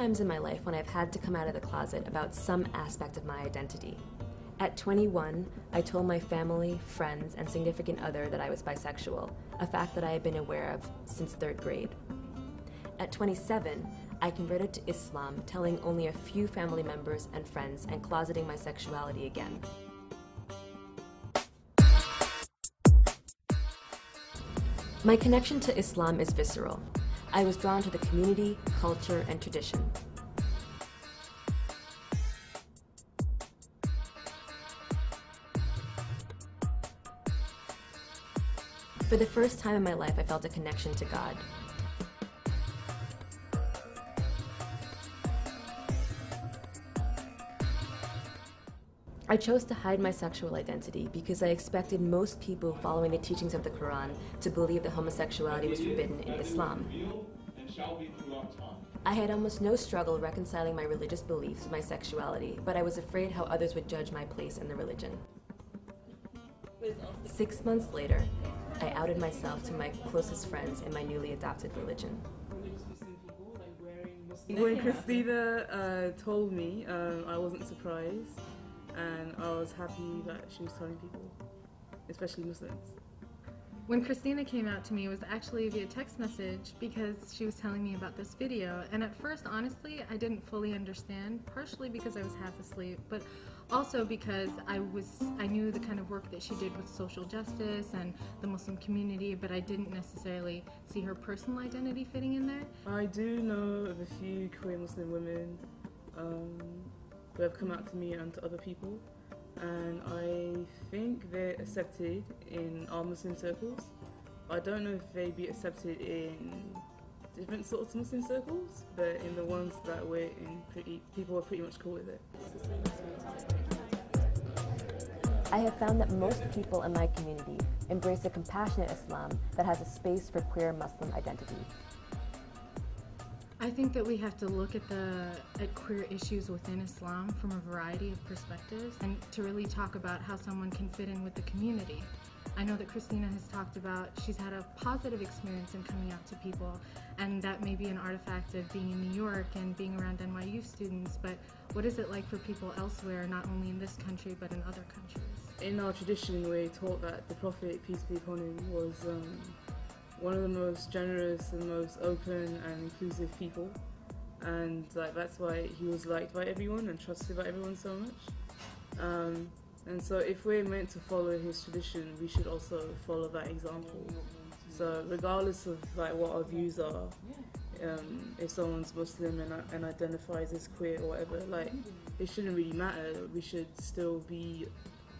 times in my life when I've had to come out of the closet about some aspect of my identity. At 21, I told my family, friends, and significant other that I was bisexual, a fact that I had been aware of since 3rd grade. At 27, I converted to Islam, telling only a few family members and friends and closeting my sexuality again. My connection to Islam is visceral. I was drawn to the community, culture, and tradition. For the first time in my life, I felt a connection to God. I chose to hide my sexual identity because I expected most people following the teachings of the Quran to believe that homosexuality was forbidden in Islam. I had almost no struggle reconciling my religious beliefs with my sexuality, but I was afraid how others would judge my place in the religion. 6 months later, I outed myself to my closest friends in my newly adopted religion. When Christina told me, I wasn't surprised, and I was happy that she was telling people, especially Muslims. When Christina came out to me, it was actually via text message because she was telling me about this video. And at first, honestly, I didn't fully understand, partially because I was half asleep, but also because I knew the kind of work that she did with social justice and the Muslim community, but I didn't necessarily see her personal identity fitting in there. I do know of a few queer Muslim women who have come out to me and to other people, and I think they're accepted in our Muslim circles. I don't know if they'd be accepted in different sorts of Muslim circles, but in the ones that we're in, people are pretty much cool with it. I have found that most people in my community embrace a compassionate Islam that has a space for queer Muslim identities. I think that we have to look at queer issues within Islam from a variety of perspectives and to really talk about how someone can fit in with the community. I know that Christina has talked about she's had a positive experience in coming out to people, and that may be an artifact of being in New York and being around NYU students, but what is it like for people elsewhere, not only in this country but in other countries? In our tradition, we're taught that the Prophet, peace be upon him, was one of the most generous and most open and inclusive people, and that's why he was liked by everyone and trusted by everyone so much. And so if we're meant to follow his tradition, we should also follow that example. So regardless of what our views are, if someone's Muslim and identifies as queer or whatever, it shouldn't really matter. We should still be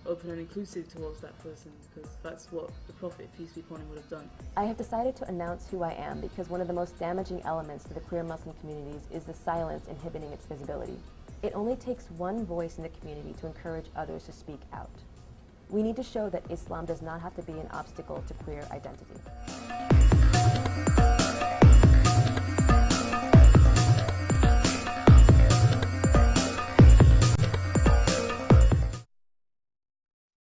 open and inclusive towards that person, because that's what the Prophet, peace be upon him, would have done. I have decided to announce who I am because one of the most damaging elements to the queer Muslim communities is the silence inhibiting its visibility. It only takes one voice in the community to encourage others to speak out. We need to show that Islam does not have to be an obstacle to queer identity.